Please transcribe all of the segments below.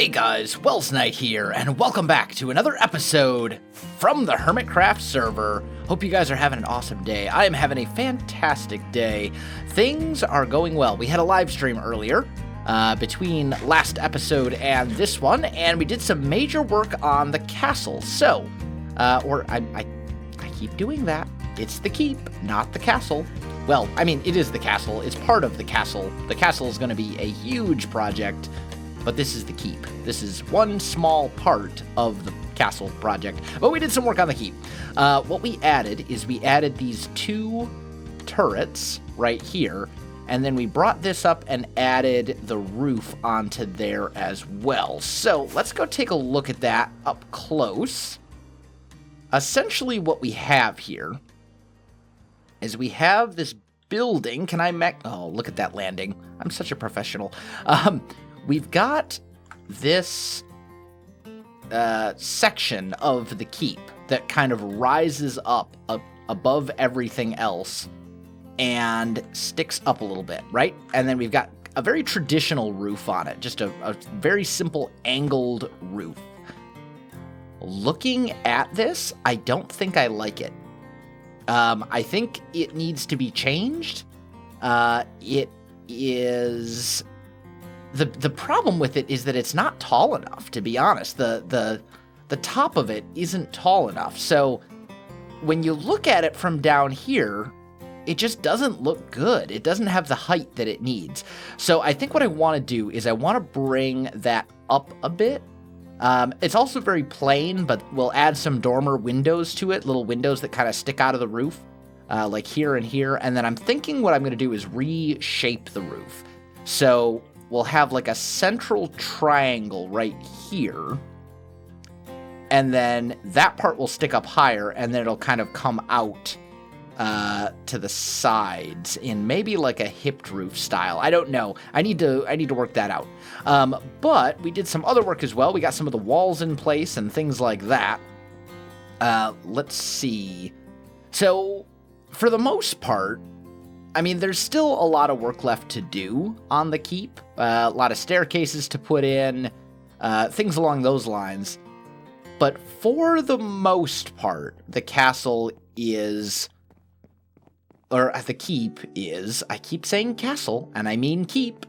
Hey guys, Welsknight here, and welcome back to another episode from the Hermitcraft server. Hope you guys are having an awesome day. I am having a fantastic day. Things are going well. We had a live stream earlier between last episode and this one, and we did some major work on the castle. So, I keep doing that. It's the keep, not the castle. Well, I mean, it is the castle. It's part of the castle. The castle is going to be a huge project. But this is the keep. This is one small part of the castle project. But we did some work on the keep. What we added is we added these two turrets right here. And then we brought this up and added the roof onto there as well. So let's go take a look at that up close. Essentially what we have here is we have this building. Can I oh, look at that landing. I'm such a professional. We've got this section of the keep that kind of rises up above everything else and sticks up a little bit, right? And then we've got a very traditional roof on it, just a very simple angled roof. Looking at this, I don't think I like it. I think it needs to be changed. It is... The problem with it is that it's not tall enough, to be honest. The top of it isn't tall enough. So when you look at it from down here, it just doesn't look good. It doesn't have the height that it needs. So I think what I want to do is I want to bring that up a bit. It's also very plain, but we'll add some dormer windows to it, little windows that kind of stick out of the roof, like here and here. And then I'm thinking what I'm going to do is reshape the roof. So we'll have like a central triangle right here, and then that part will stick up higher, and then it'll kind of come out to the sides in maybe like a hipped roof style. I don't know. I need to work that out. But we did some other work as well. We got some of the walls in place and things like that. Let's see. So for the most part, I mean, there's still a lot of work left to do on the keep. A lot of staircases to put in, things along those lines. But for the most part, the castle is, or the keep is, I keep saying castle, and I mean keep.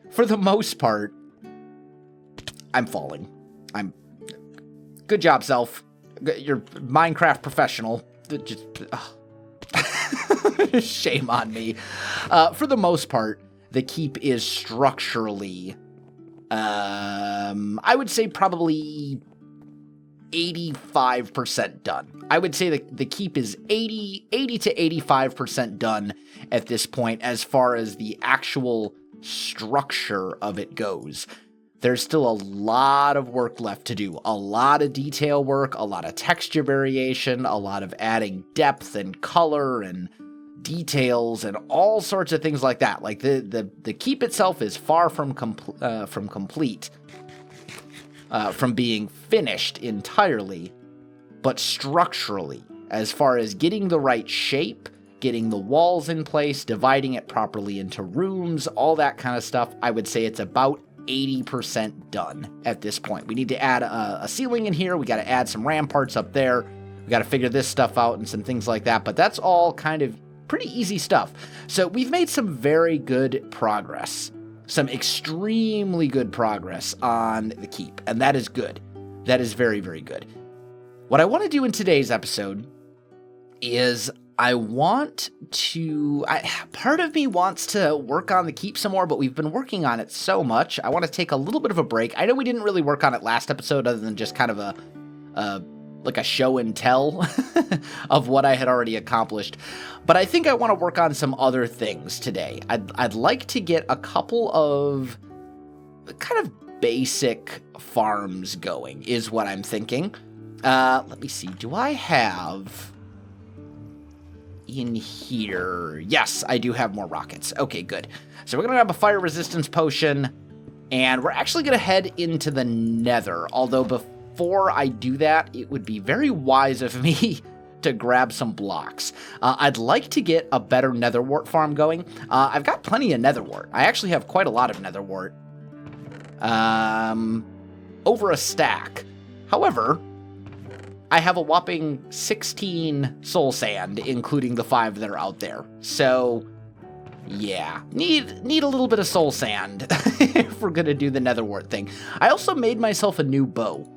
For the most part, I'm falling. Good job, Self. You're Minecraft professional. Just... Shame on me. For the most part, the keep is structurally, I would say probably 85% done. I would say the keep is 80 to 85% done at this point as far as the actual structure of it goes. There's still a lot of work left to do. A lot of detail work, a lot of texture variation, a lot of adding depth and color and details and all sorts of things like that. Like the keep itself is far from complete, from being finished entirely, but structurally, as far as getting the right shape, getting the walls in place, dividing it properly into rooms, all that kind of stuff, I would say it's about 80% done at this point. We need to add a ceiling in here. We got to add some ramparts up there. We got to figure this stuff out and some things like that, but that's all kind of pretty easy stuff. So we've made some very good progress, some extremely good progress on the keep, and that is good. That is very, very good. What I want to do in today's episode is part of me wants to work on the keep some more, but we've been working on it so much. I want to take a little bit of a break. I know we didn't really work on it last episode other than just kind of a show and tell of what I had already accomplished. But I think I want to work on some other things today. I'd like to get a couple of kind of basic farms going, is what I'm thinking. Let me see. Do I have in here? Yes, I do have more rockets. Okay, good. So we're going to have a fire resistance potion, and we're actually going to head into the Nether, although before I do that, it would be very wise of me to grab some blocks. I'd like to get a better nether wart farm going. I've got plenty of nether wart. I actually have quite a lot of nether wart. over a stack. However, I have a whopping 16 soul sand, including the 5 that are out there. So, yeah, need a little bit of soul sand if we're gonna do the Nether Wart thing. I also made myself a new bow.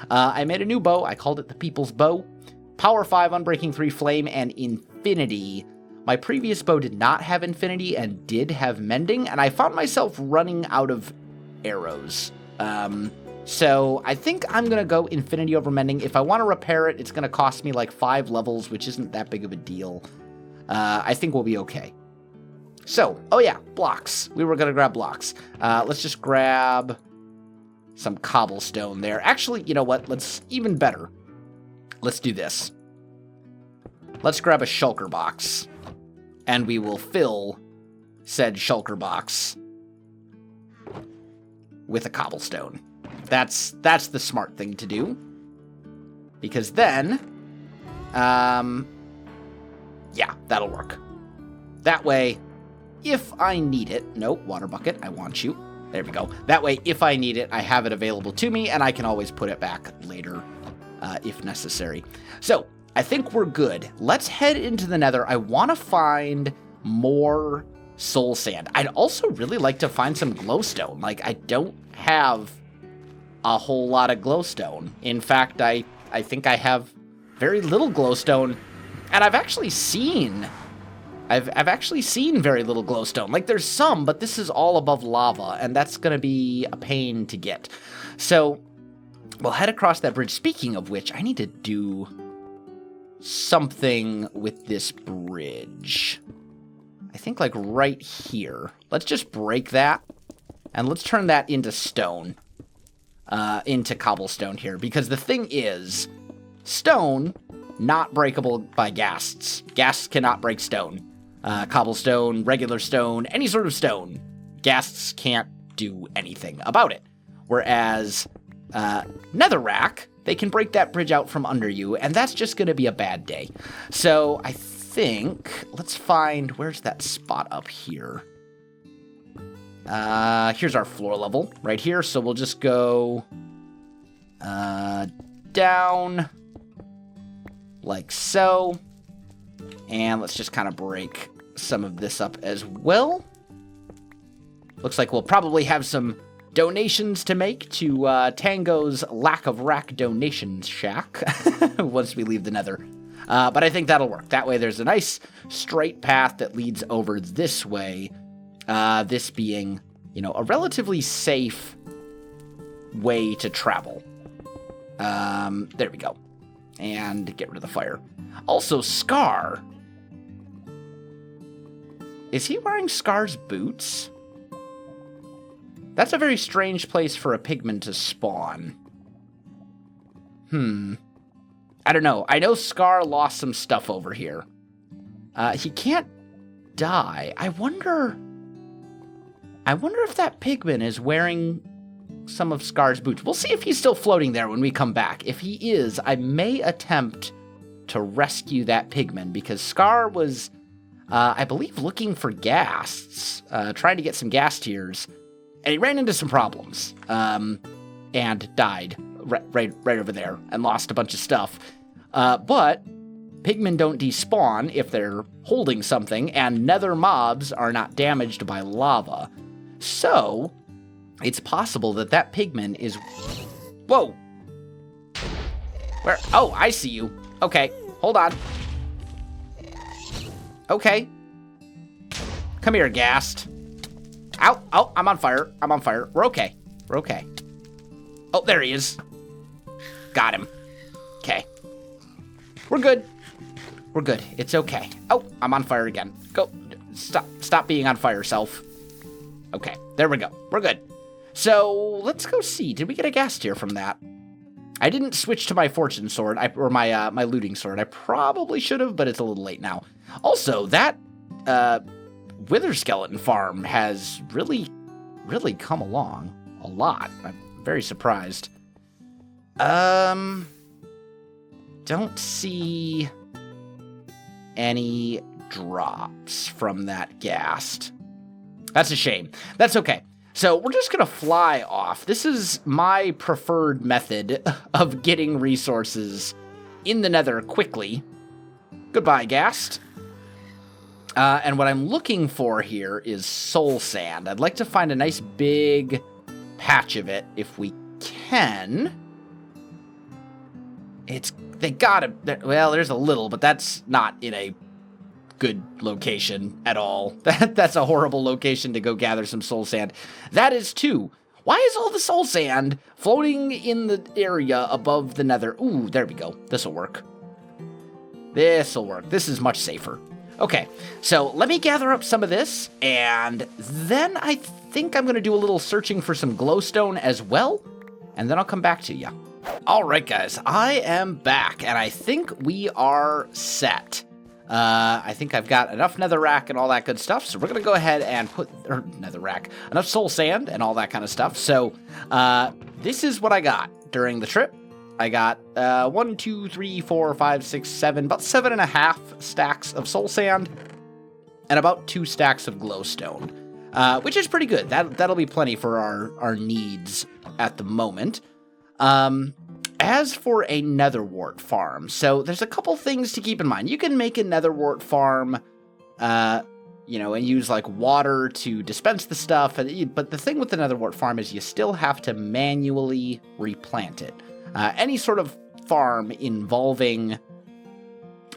I made a new bow. I called it the People's Bow. Power 5, Unbreaking 3, Flame, and Infinity. My previous bow did not have Infinity and did have Mending, and I found myself running out of arrows. So I think I'm going to go Infinity over Mending. If I want to repair it, it's going to cost me like 5 levels, which isn't that big of a deal. I think we'll be okay. So, oh yeah, blocks. We were going to grab blocks. Let's just grab some cobblestone there. Actually, you know what? Let's even better. Let's do this. Let's grab a shulker box, and we will fill said shulker box with a cobblestone. That's the smart thing to do, because then, yeah, that'll work. That way, if I need it, nope, water bucket, I want you. There we go. That way, if I need it, I have it available to me, and I can always put it back later if necessary. So, I think we're good. Let's head into the Nether. I want to find more soul sand. I'd also really like to find some glowstone. Like, I don't have a whole lot of glowstone. In fact, I think I have very little glowstone, and I've actually seen very little glowstone. Like, there's some, but this is all above lava, and that's going to be a pain to get. So, we'll head across that bridge. Speaking of which, I need to do something with this bridge. I think, like, right here. Let's just break that, and let's turn that into stone. Into cobblestone here, because the thing is, stone, not breakable by ghasts. Ghasts cannot break stone. Cobblestone, regular stone, any sort of stone, ghasts can't do anything about it. Whereas, netherrack, they can break that bridge out from under you, and that's just going to be a bad day. So, I think, let's find, where's that spot up here? Here's our floor level right here. So we'll just go down like so. And let's just kind of break some of this up as well. Looks like we'll probably have some donations to make to Tango's Lack of Rack Donations Shack once we leave the Nether. But I think that'll work. That way there's a nice straight path that leads over this way. This being, you know, a relatively safe way to travel. There we go. And get rid of the fire. Also, Scar. Is he wearing Scar's boots? That's a very strange place for a pigman to spawn. I don't know. I know Scar lost some stuff over here. He can't die. I wonder if that pigman is wearing some of Scar's boots. We'll see if he's still floating there when we come back. If he is, I may attempt to rescue that pigman, because Scar was, I believe, looking for ghasts, trying to get some ghast tears, and he ran into some problems, and died right over there, and lost a bunch of stuff. But pigmen don't despawn if they're holding something, and nether mobs are not damaged by lava. So, it's possible that that pigman is... Whoa! Where? Oh, I see you. Okay, hold on. Okay. Come here, ghast. Ow, oh, I'm on fire. I'm on fire. We're okay. We're okay. Oh, there he is. Got him. Okay. We're good. We're good. It's okay. Oh, I'm on fire again. Go. Stop being on fire, self. Okay, there we go. We're good. So, let's go see. Did we get a ghast tear from that? I didn't switch to my fortune sword, or my looting sword. I probably should have, but it's a little late now. Also, that wither skeleton farm has really come along a lot. I'm very surprised. Don't see any drops from that ghast. That's a shame. That's okay. So we're just going to fly off. This is my preferred method of getting resources in the Nether quickly. Goodbye, Ghast. And what I'm looking for here is soul sand. I'd like to find a nice big patch of it if we can. They gotta, well, there's a little, but that's not in a good location at all. That's a horrible location to go gather some soul sand. That is too. Why is all the soul sand floating in the area above the Nether? Ooh, there we go. This'll work. This'll work. This is much safer. Okay, so let me gather up some of this, and then I think I'm going to do a little searching for some glowstone as well, and then I'll come back to you. All right, guys, I am back, and I think we are set. I think I've got enough netherrack and all that good stuff, so we're going to go ahead and put, or netherrack, enough soul sand and all that kind of stuff. So this is what I got during the trip. I got 1, 2, 3, 4, 5, 6, 7, about 7.5 stacks of soul sand and about 2 stacks of glowstone, which is pretty good. That'll be plenty for our needs at the moment. As for a nether wart farm, so there's a couple things to keep in mind. You can make a nether wart farm, and use like water to dispense the stuff. But the thing with the nether wart farm is you still have to manually replant it. Any sort of farm involving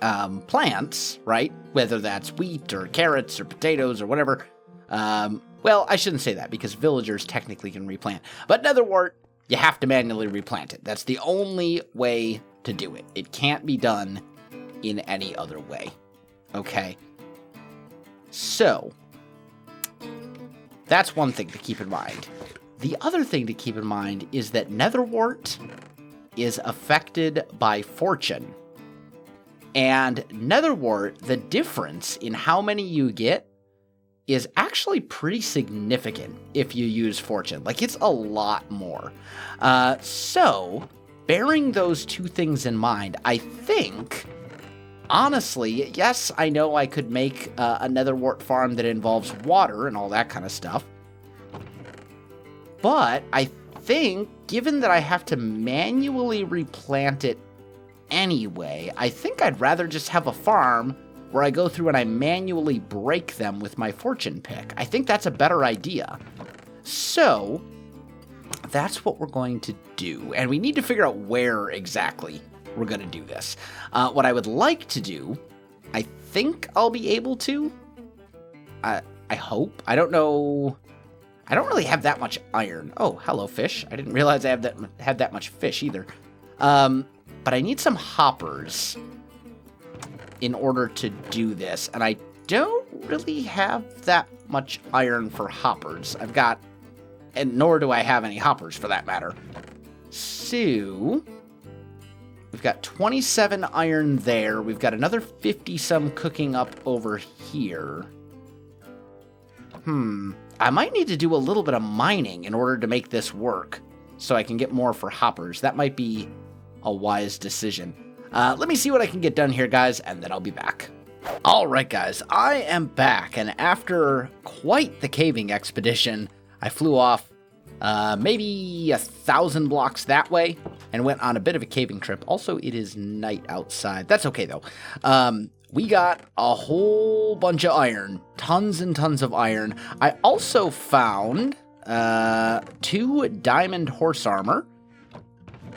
plants, right? Whether that's wheat or carrots or potatoes or whatever. Well, I shouldn't say that because villagers technically can replant. But nether wart, you have to manually replant it. That's the only way to do it. It can't be done in any other way. Okay? So, that's one thing to keep in mind. The other thing to keep in mind is that nether wart is affected by fortune. And nether wart, the difference in how many you get is actually pretty significant if you use fortune. Like, it's a lot more. So, bearing those two things in mind, I think, honestly, yes, I know I could make a nether wart farm that involves water and all that kind of stuff. But I think, given that I have to manually replant it anyway, I think I'd rather just have a farm where I go through and I manually break them with my fortune pick. I think that's a better idea. So, that's what we're going to do. And we need to figure out where exactly we're going to do this. What I would like to do, I think I'll be able to. I hope. I don't know. I don't really have that much iron. Oh, hello, fish. I didn't realize I had that much fish either. But I need some hoppers in order to do this. And I don't really have that much iron for hoppers. I've got, and nor do I have any hoppers for that matter. So, we've got 27 iron there. We've got another 50-some cooking up over here. I might need to do a little bit of mining in order to make this work so I can get more for hoppers. That might be a wise decision. Let me see what I can get done here, guys, and then I'll be back. All right, guys, I am back, and after quite the caving expedition, I flew off maybe 1,000 blocks that way and went on a bit of a caving trip. Also, it is night outside. That's okay, though. We got a whole bunch of iron, tons and tons of iron. I also found 2 diamond horse armor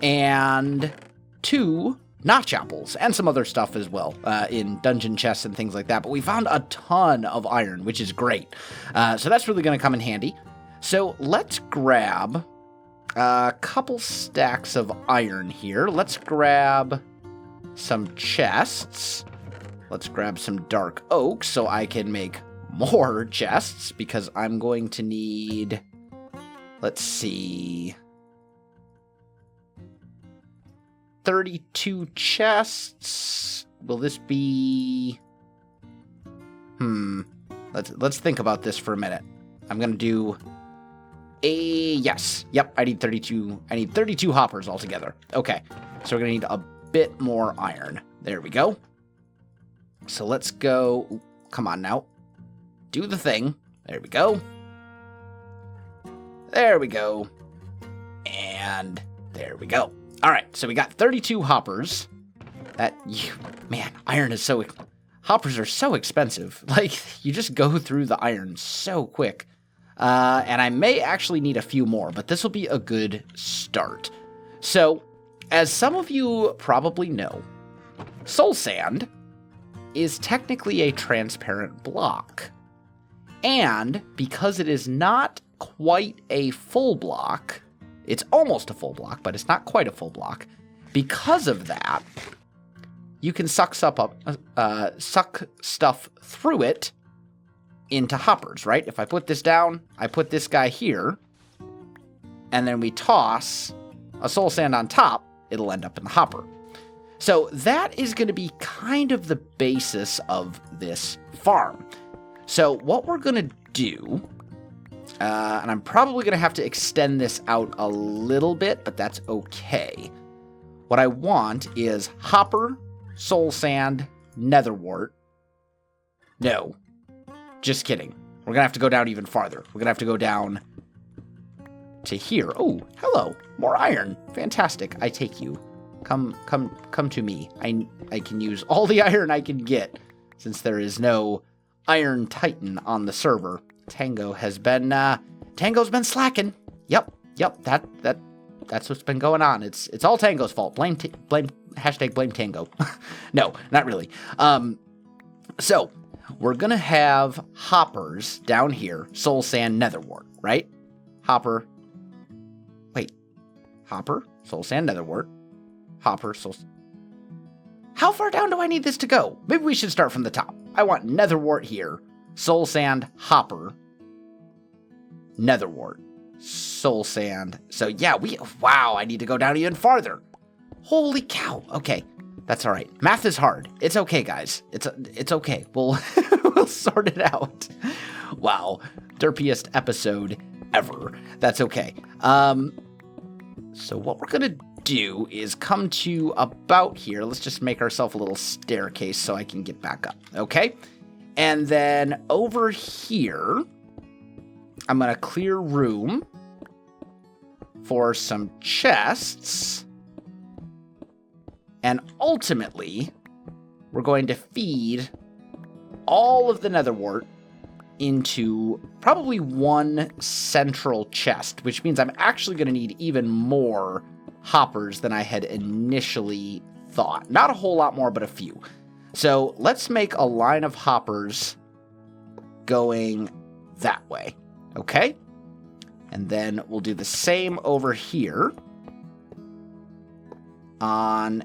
and 2 notch apples and some other stuff as well in dungeon chests and things like that. But we found a ton of iron, which is great. So that's really going to come in handy. So let's grab a couple stacks of iron here. Let's grab some chests. Let's grab some dark oak so I can make more chests because I'm going to need, let's see, 32 chests. Will this be, let's think about this for a minute. I'm going to do yes. Yep, I need 32 hoppers altogether. Okay, so we're going to need a bit more iron. There we go. So let's go. Come on now. Do the thing. There we go. There we go. And there we go. All right, so we got 32 hoppers. Man, iron is so... Hoppers are so expensive. Like, you just go through the iron so quick. And I may actually need a few more, but this will be a good start. So, as some of you probably know, soul sand is technically a transparent block. And because it is not quite a full block, it's almost a full block, but it's not quite a full block. Because of that, you can suck stuff through it into hoppers, right? If I put this down, I put this guy here, and then we toss a soul sand on top, it'll end up in the hopper. So that is going to be kind of the basis of this farm. So what we're going to do, and I'm probably going to have to extend this out a little bit, but that's okay. What I want is hopper, soul sand, nether wart. No, just kidding. We're going to have to go down even farther. We're going to have to go down to here. Oh, hello, more iron. Fantastic. I take you. Come to me. I can use all the iron I can get, since there is no Iron Titan on the server. Tango's been slacking. Yep. That's what's been going on. It's all Tango's fault. Blame Tango. No, not really. So we're gonna have hoppers down here. Soul sand, nether wart, right? Hopper, soul sand, nether wart. Hopper, soul. How far down do I need this to go? Maybe we should start from the top. I want nether wart here. Soul sand, hopper. Nether wart. Soul sand. So yeah, wow, I need to go down even farther. Holy cow. Okay, that's all right. Math is hard. It's okay, guys. It's okay. We'll sort it out. Wow, derpiest episode ever. That's okay. So what we're gonna do is come to about here. Let's just make ourselves a little staircase so I can get back up. Okay, and then over here, I'm gonna clear room for some chests. And ultimately, we're going to feed all of the nether wart into probably one central chest, which means I'm actually going to need even more hoppers than I had initially thought. Not a whole lot more, but a few. So let's make a line of hoppers going that way, okay? And then we'll do the same over here on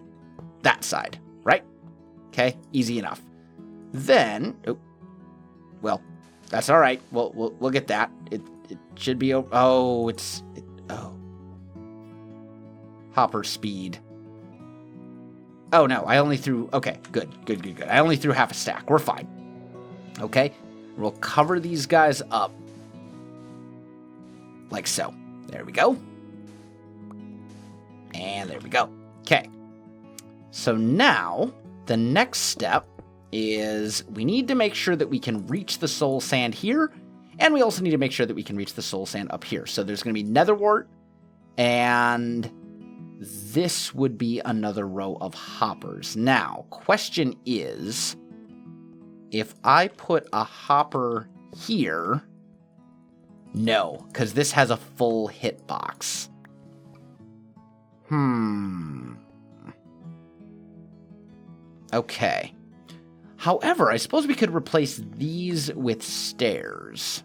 that side, right? Okay, easy enough. Then, well, that's all right. We'll get that. It should be. Hopper speed. Oh no, I only threw. Okay, good. I only threw half a stack. We're fine. Okay, we'll cover these guys up like so. There we go. And there we go. Okay. So now, the next step is we need to make sure that we can reach the soul sand here, and we also need to make sure that we can reach the soul sand up here. So there's going to be nether wart, and this would be another row of hoppers. Now, question is, if I put a hopper here, no, because this has a full hitbox. Okay. However, I suppose we could replace these with stairs.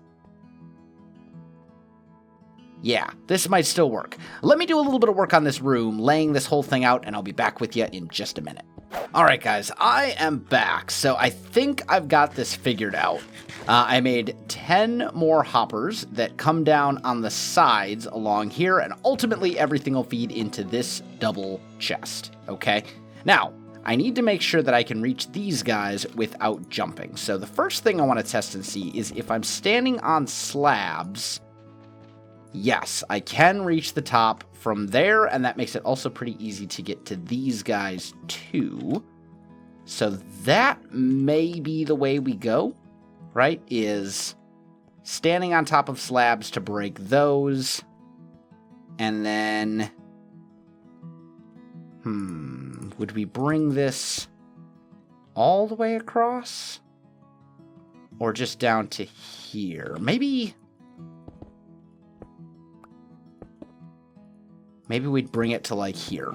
Yeah, this might still work. Let me do a little bit of work on this room, laying this whole thing out, and I'll be back with you in just a minute. All right, guys, I am back. So I think I've got this figured out. I made 10 more hoppers that come down on the sides along here, and ultimately everything will feed into this double chest, okay? Now, I need to make sure that I can reach these guys without jumping. So the first thing I want to test and see is if I'm standing on slabs, yes, I can reach the top from there, and that makes it also pretty easy to get to these guys too. So that may be the way we go, right? Is standing on top of slabs to break those. And then... would we bring this all the way across? Or just down to here? Maybe we'd bring it to, like, here.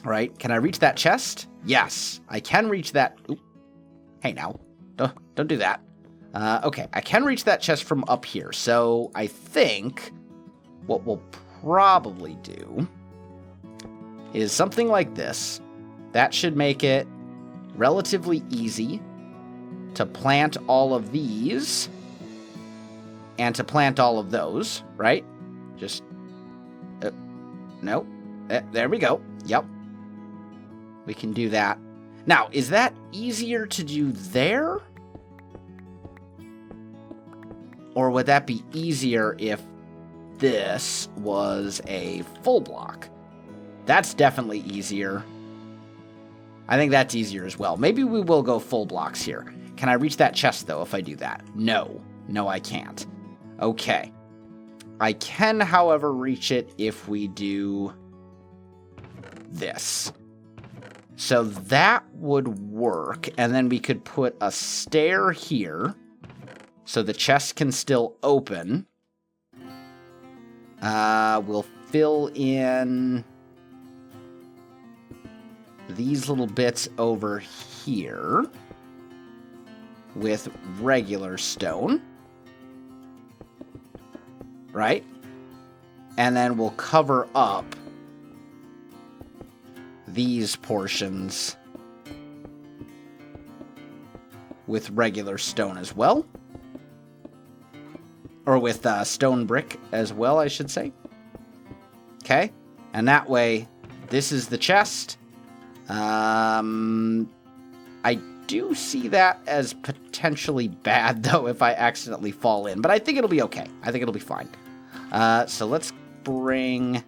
Right? Can I reach that chest? Yes, I can reach that. Oop. Hey, now. Don't do that. Okay, I can reach that chest from up here. So I think what we'll probably do is something like this. That should make it relatively easy to plant all of these and to plant all of those, right? Just, no. There we go. Yep. We can do that. Now, is that easier to do there? Or would that be easier if this was a full block? That's definitely easier. I think that's easier as well. Maybe we will go full blocks here. Can I reach that chest, though, if I do that? No. No, I can't. Okay. I can, however, reach it if we do this. So that would work, and then we could put a stair here so the chest can still open. We'll fill in these little bits over here with regular stone, right? And then we'll cover up these portions with regular stone as well. Or with stone brick as well, I should say. Okay? And that way, this is the chest. I do see that as potentially bad, though, if I accidentally fall in. But I think it'll be okay. I think it'll be fine. So let's bring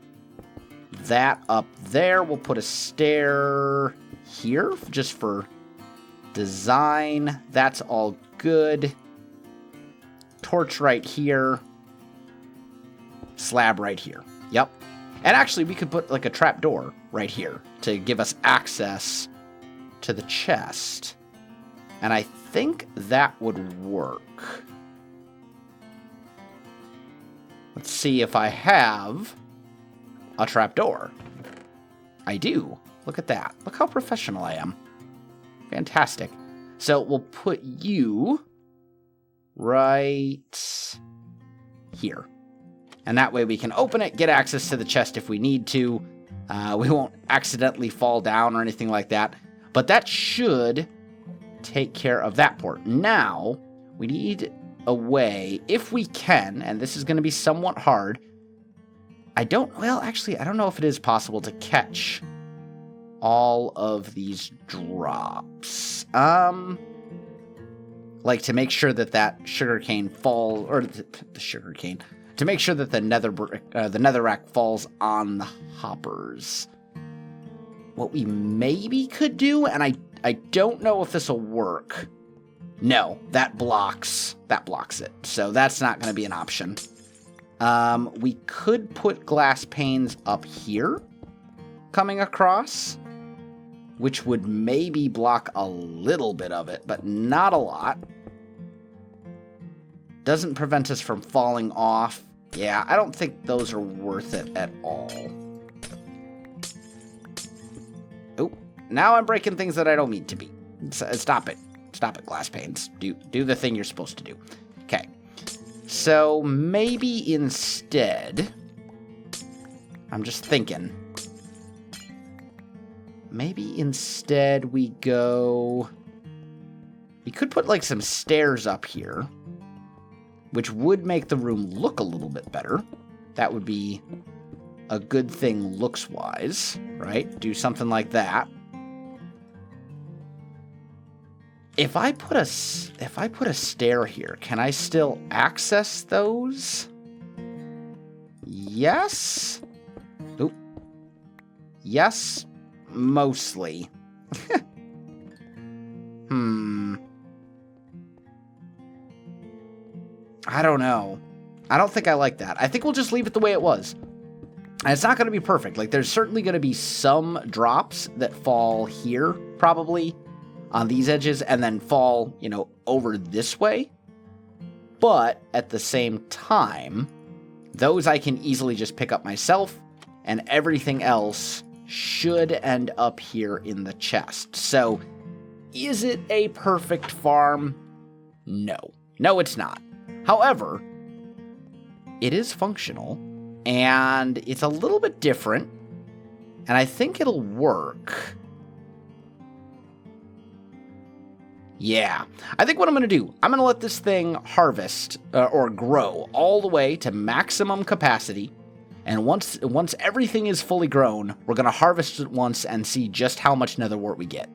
that up there. We'll put a stair here just for design. That's all good. Torch right here. Slab right here. Yep. And actually, we could put like a trap door right here to give us access to the chest. And I think that would work. Let's see if I have a trap door. I do. Look at that. Look how professional I am. Fantastic. So we'll put you right here. And that way we can open it, get access to the chest if we need to. We won't accidentally fall down or anything like that. But that should take care of that port. Now, we need a way, if we can, and this is going to be somewhat hard. I don't know if it is possible to catch all of these drops. Like to make sure that sugarcane falls, or the sugarcane, to make sure that the netherrack falls on the hoppers. What we maybe could do, and I don't know if this will work. No, that blocks it. So that's not going to be an option. We could put glass panes up here coming across, which would maybe block a little bit of it, but not a lot. Doesn't prevent us from falling off. Yeah, I don't think those are worth it at all. Oh, now I'm breaking things that I don't mean to be. Stop it. Stop it, glass panes. Do the thing you're supposed to do. Okay. So maybe instead, I'm just thinking, maybe instead we could put like some stairs up here, which would make the room look a little bit better. That would be a good thing looks-wise, right? Do something like that. If I put a stair here, can I still access those? Yes. Oop. Yes, mostly. I don't know. I don't think I like that. I think we'll just leave it the way it was. And it's not going to be perfect. Like, there's certainly going to be some drops that fall here, probably, on these edges, and then fall, you know, over this way. But at the same time, those I can easily just pick up myself, and everything else should end up here in the chest. So, is it a perfect farm? No. No, it's not. However, it is functional. And it's a little bit different, and I think it'll work. Yeah, I think what I'm going to do, I'm going to let this thing harvest, or grow, all the way to maximum capacity, and once everything is fully grown, we're going to harvest it once and see just how much nether wart we get.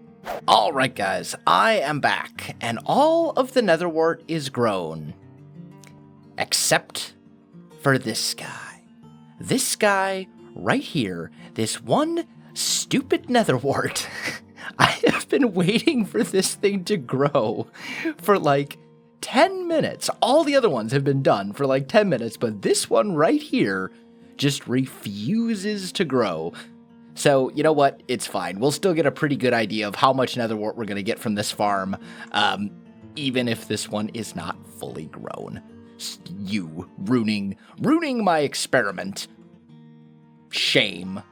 Alright guys, I am back, and all of the nether wart is grown, except for this guy. This guy right here, this one stupid nether wart. I have been waiting for this thing to grow for like 10 minutes. All the other ones have been done for like 10 minutes, but this one right here just refuses to grow. So, you know what? It's fine. We'll still get a pretty good idea of how much nether wart we're going to get from this farm, even if this one is not fully grown. You ruining my experiment. Shame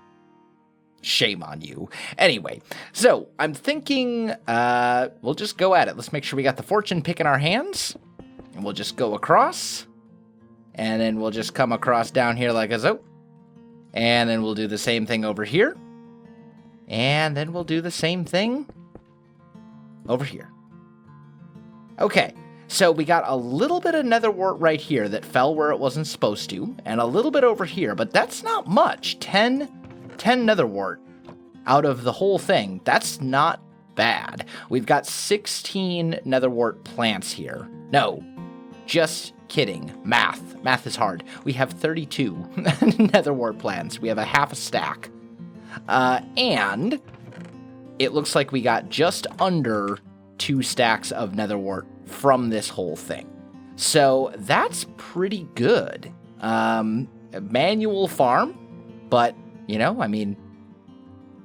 on you. Anyway, so I'm thinking we'll just go at it. Let's make sure we got the fortune pick in our hands, and we'll just go across, and then we'll just come across down here like a zo, and then we'll do the same thing over here, and then we'll do the same thing over here. Okay. So we got a little bit of nether wart right here that fell where it wasn't supposed to, and a little bit over here, but that's not much. 10 nether wart out of the whole thing. That's not bad. We've got 16 nether wart plants here. No, just kidding. Math is hard. We have 32 nether wart plants. We have a half a stack. And it looks like we got just under 2 stacks of nether wart from this whole thing. So that's pretty good. Manual farm, but, you know, I mean,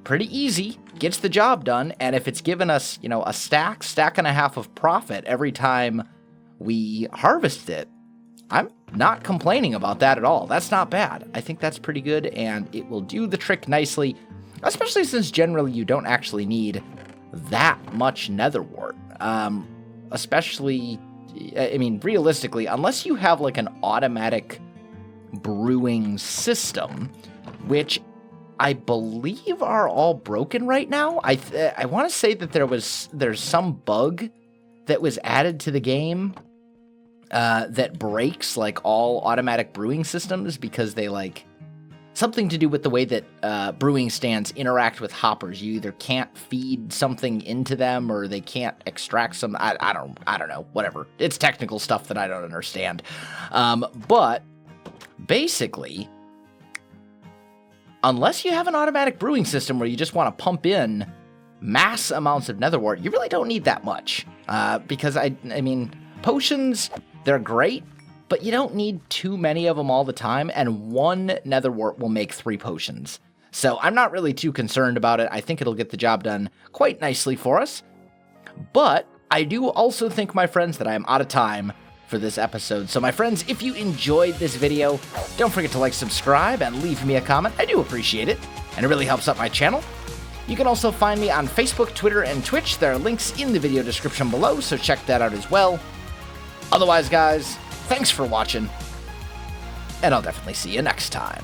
pretty easy, gets the job done, and if it's given us, you know, a stack and a half of profit every time we harvest it, I'm not complaining about that at all. That's not bad. I think that's pretty good, and it will do the trick nicely, especially since generally you don't actually need that much nether wart. Especially, I mean, realistically, unless you have like an automatic brewing system, which I believe are all broken right now. I want to say that there's some bug that was added to the game that breaks like all automatic brewing systems because they like something to do with the way that brewing stands interact with hoppers. You either can't feed something into them or they can't extract some. I don't know. Whatever. It's technical stuff that I don't understand. But basically, unless you have an automatic brewing system where you just want to pump in mass amounts of nether wart, you really don't need that much. Because I mean, potions, they're great, but you don't need too many of them all the time, and 1 nether wart will make 3 potions. So I'm not really too concerned about it. I think it'll get the job done quite nicely for us. But I do also think, my friends, that I am out of time for this episode. So my friends, if you enjoyed this video, don't forget to like, subscribe, and leave me a comment. I do appreciate it, and it really helps out my channel. You can also find me on Facebook, Twitter, and Twitch. There are links in the video description below, so check that out as well. Otherwise, guys, thanks for watching, and I'll definitely see you next time.